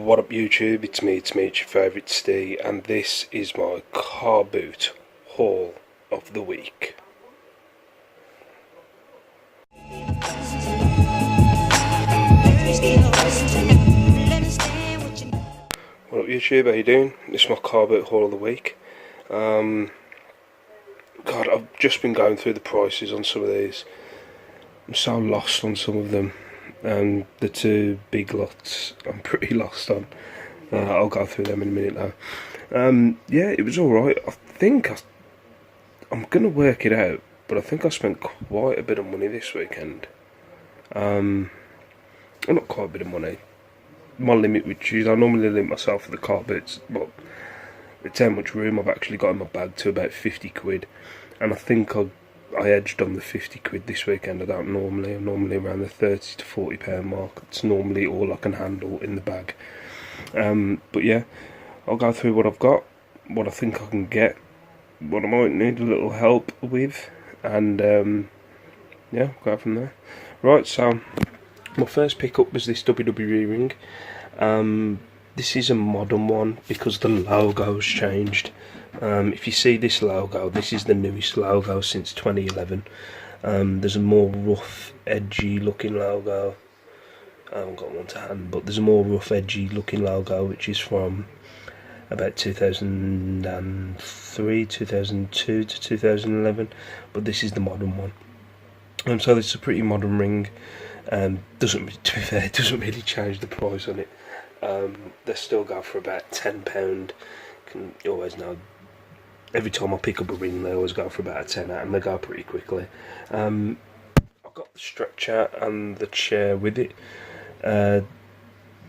What up YouTube, it's me, it's your favourite Steve, and this is my Carboot haul of the week. What up YouTube, how you doing? This is my Carboot haul of the week. God, I've just been going through the prices on some of these. I'm so lost on some of them. The two big lots I'm pretty lost on. I'll go through them in a minute though. Yeah, it was alright. I think I'm going to work it out, but I think I spent quite a bit of money this weekend. Well, not quite a bit of money. My limit, which is I normally limit myself for the Carboots, but it's how much room I've actually got in my bag to about 50 quid. And I think I edged on the 50 quid this weekend. I'm normally around the 30 to 40 pound mark. It's normally all I can handle in the bag. But yeah, I'll go through what I've got, what I think I can get, what I might need a little help with, and yeah, go from there. Right, so my first pickup was this WWE ring. This is a modern one because the logo's changed. If you see this logo, this is the newest logo since 2011. There's a more rough, edgy looking logo. I haven't got one to hand, but there's a more rough, edgy looking logo which is from about 2003, 2002 to 2011. But this is the modern one. So this is a pretty modern ring. To be fair, it doesn't really change the price on it. They still go for about £10. You always know, every time I pick up a ring they always go for about a tenner, and they go pretty quickly. I've got the stretcher and the chair with it. You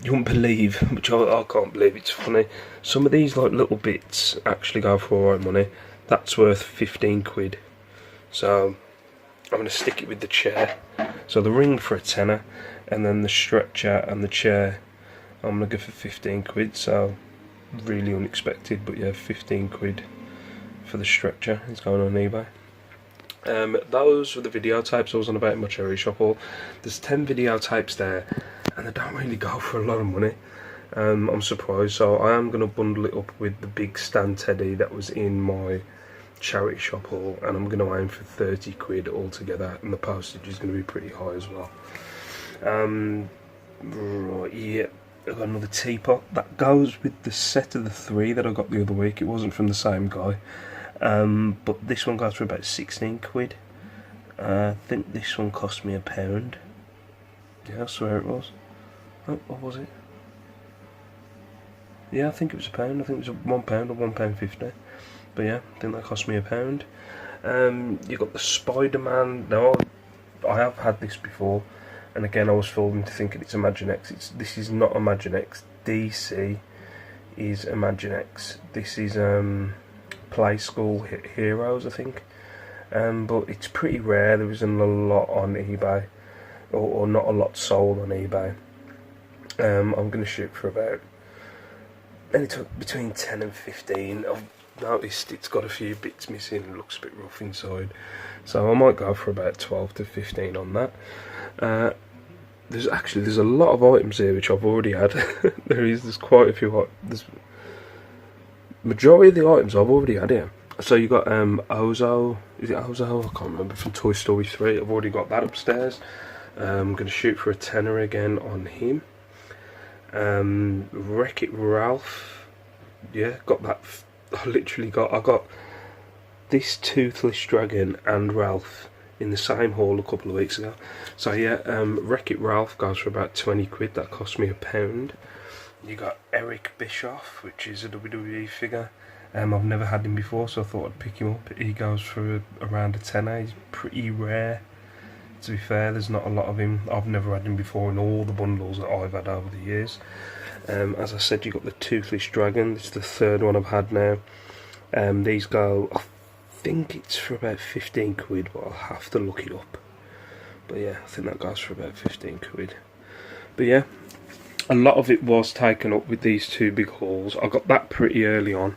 wouldn't believe, which I can't believe, it's funny, some of these like little bits actually go for alright money. That's worth 15 quid. So I'm going to stick it with the chair. So the ring for a tenner, and then the stretcher and the chair I'm going to go for 15 quid. So really unexpected, but yeah, 15 quid for the stretcher. It's going on eBay. Those were the video tapes I was on about in my charity shop haul. There's 10 video tapes there, and they don't really go for a lot of money. I'm surprised, so I am going to bundle it up with the big stand teddy that was in my charity shop haul, and I'm going to aim for 30 quid altogether, and the postage is going to be pretty high as well. Right, yeah, I've got another teapot that goes with the set of the 3 that I got the other week. It wasn't from the same guy. But this one goes for about 16 quid. I think this one cost me £1. Yeah, I swear it was. Oh, what was it? Yeah, I think it was £1. I think it was £1 or £1.50. But yeah, I think that cost me £1. You got the Spider-Man. Now, I have had this before, and again I was fooled into thinking it's Imaginext. This is not Imaginext. DC is Imaginext. This is Play School Heroes, I think. But it's pretty rare. There isn't a lot on eBay, or not a lot sold on eBay. I'm going to shoot for about between 10 and 15. I've noticed it's got a few bits missing and looks a bit rough inside, so I might go for about 12 to 15 on that. There's a lot of items here which I've already had. There's quite a few. There's majority of the items I've already had here. So you got Ozo. Is it Ozo? I can't remember, from Toy Story 3. I've already got that upstairs. I'm going to shoot for a tenner again on him. Wreck-It Ralph. Yeah, got that. I got this Toothless Dragon and Ralph in the same haul a couple of weeks ago. So yeah, Wreck-It Ralph goes for about 20 quid. That cost me £1. You got Eric Bischoff, which is a WWE figure. I've never had him before, so I thought I'd pick him up. He goes for around a tenner. He's pretty rare, to be fair. There's not a lot of him. I've never had him before in all the bundles that I've had over the years. As I said, you got the Toothless Dragon. This is the third one I've had now. These go, I think it's for about 15 quid, but I'll have to look it up. But yeah, I think that goes for about 15 quid. But yeah, a lot of it was taken up with these two big hauls. I got that pretty early on.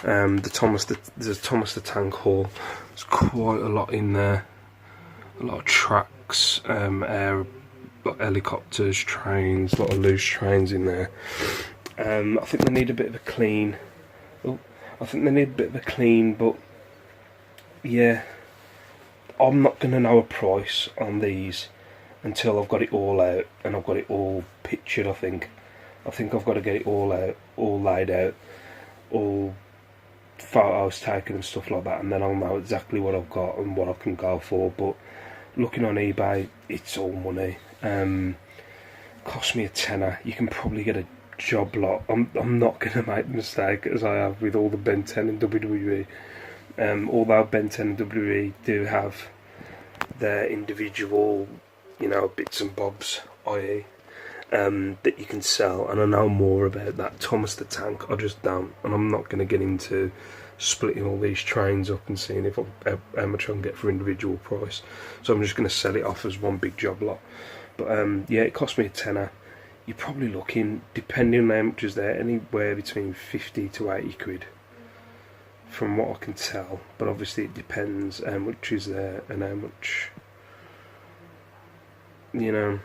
The Thomas the Tank haul. There's quite a lot in there. A lot of tracks, air like helicopters, trains, a lot of loose trains in there. I think they need a bit of a clean. But yeah, I'm not going to know a price on these until I've got it all out and I've got it all pictured. I think I've got to get it all out, all laid out, all photos taken and stuff like that, and then I'll know exactly what I've got and what I can go for. But looking on eBay, it's all money. Cost me a tenner. You can probably get a job lot. I'm not going to make the mistake as I have with all the Ben 10 and WWE. Although Ben 10 and WWE do have their individual, bits and bobs, i.e. That you can sell, and I know more about that. Thomas the Tank, I just don't, and I'm not going to get into splitting all these trains up and seeing how much I can get for individual price. So I'm just going to sell it off as one big job lot. But yeah, it cost me a tenner. You're probably looking, depending on how much is there, anywhere between 50 to 80 quid. From what I can tell, but obviously it depends how much is there and how much, how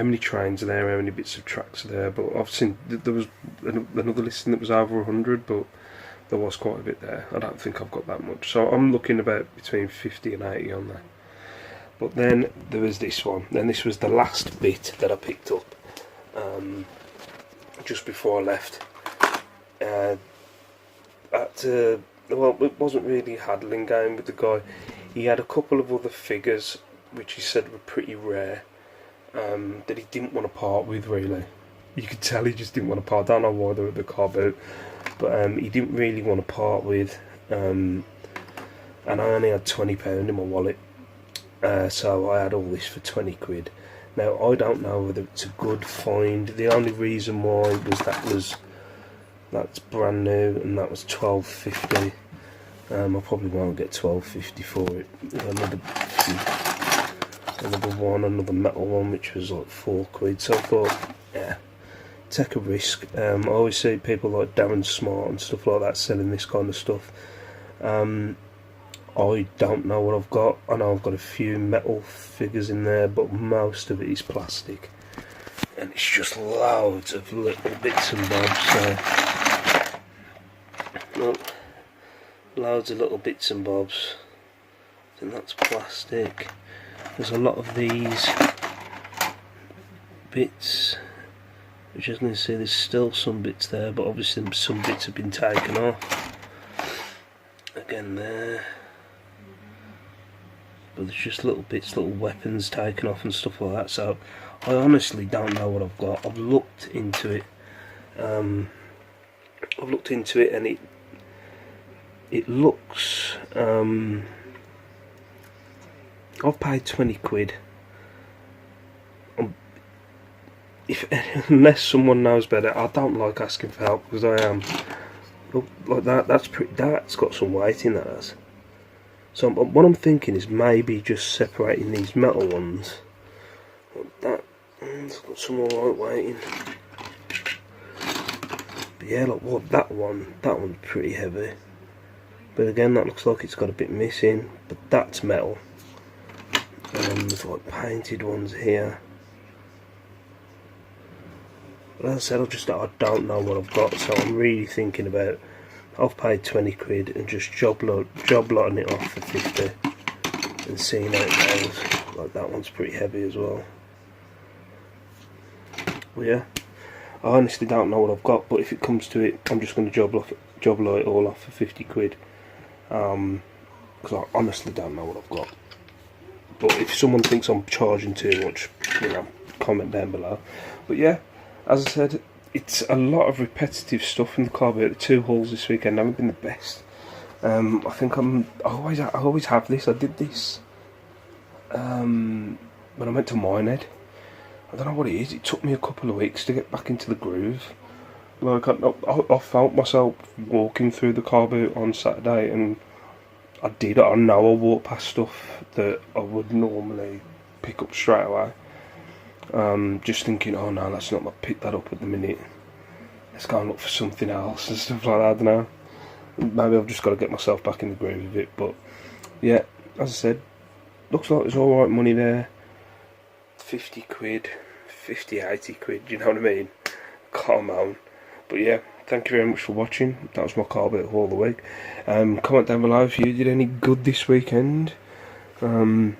many trains are there, how many bits of tracks are there. But I've seen there was another listing that was over 100, but there was quite a bit there. I don't think I've got that much, so I'm looking about between 50 and 80 on there. But then there was this one. Then this was the last bit that I picked up just before I left. Well, it wasn't really a haggling game with the guy. He had a couple of other figures which he said were pretty rare, that he didn't want to part with, really. You could tell he just didn't want to part. I don't know why they were at the Carboot, but he didn't really want to part with, and I only had £20 in my wallet, so I had all this for 20 quid. Now, I don't know whether it's a good find. The only reason why was that's brand new, and that was £12.50. I probably won't get £12.50 for it. Another metal one, which was like 4 quid. So I thought, yeah, take a risk. I always see people like Darren Smart and stuff like that selling this kind of stuff. I don't know what I've got. I know I've got a few metal figures in there, but most of it is plastic, and it's just loads of little bits and bobs. Loads of little bits and bobs. I think that's plastic. There's a lot of these bits, which I was going to say there's still some bits there, but obviously some bits have been taken off. Again there. But there's just little bits, little weapons taken off and stuff like that. So I honestly don't know what I've got. I've looked into it. And it looks, I've paid 20 quid. Unless someone knows better, I don't like asking for help, because I am like that. That's got some weight in that has. So what I'm thinking is maybe just separating these metal ones. That's got some alright weight in. But yeah, like what that one's pretty heavy. But again, that looks like it's got a bit missing, but that's metal. There's like painted ones here. But as I said, I don't know what I've got, so I'm really thinking about, I've paid 20 quid and just job lotting it off for 50 and seeing how it goes. Like that one's pretty heavy as well. Well, yeah, I honestly don't know what I've got, but if it comes to it, I'm just going to job lot it all off for 50 quid. Because I honestly don't know what I've got. But if someone thinks I'm charging too much, comment down below. But yeah, as I said, it's a lot of repetitive stuff in the Carboot. The 2 hauls this weekend haven't been the best. I think I always have this. I did this when I went to Minehead. I don't know what it is. It took me a couple of weeks to get back into the groove. Like I felt myself walking through the Carboot on Saturday, and I know I walked past stuff that I would normally pick up straight away. Just thinking, oh no, let's not pick that up at the minute. Let's go and look for something else and stuff like that. I don't know. Maybe I've just got to get myself back in the groove of it. But yeah, as I said, looks like there's alright money there. 50 quid, 50, 80 quid, do you know what I mean? Calm down. But yeah, thank you very much for watching. That was my Carboot haul of the week. Comment down below if you did any good this weekend. I'm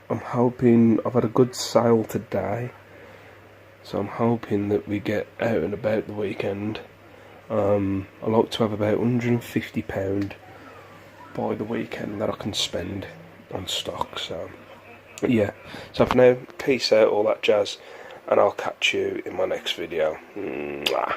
hoping, I've had a good sale today, so I'm hoping that we get out and about the weekend. I like to have about £150 by the weekend that I can spend on stock. So yeah, so for now, peace out, all that jazz, and I'll catch you in my next video. Mwah.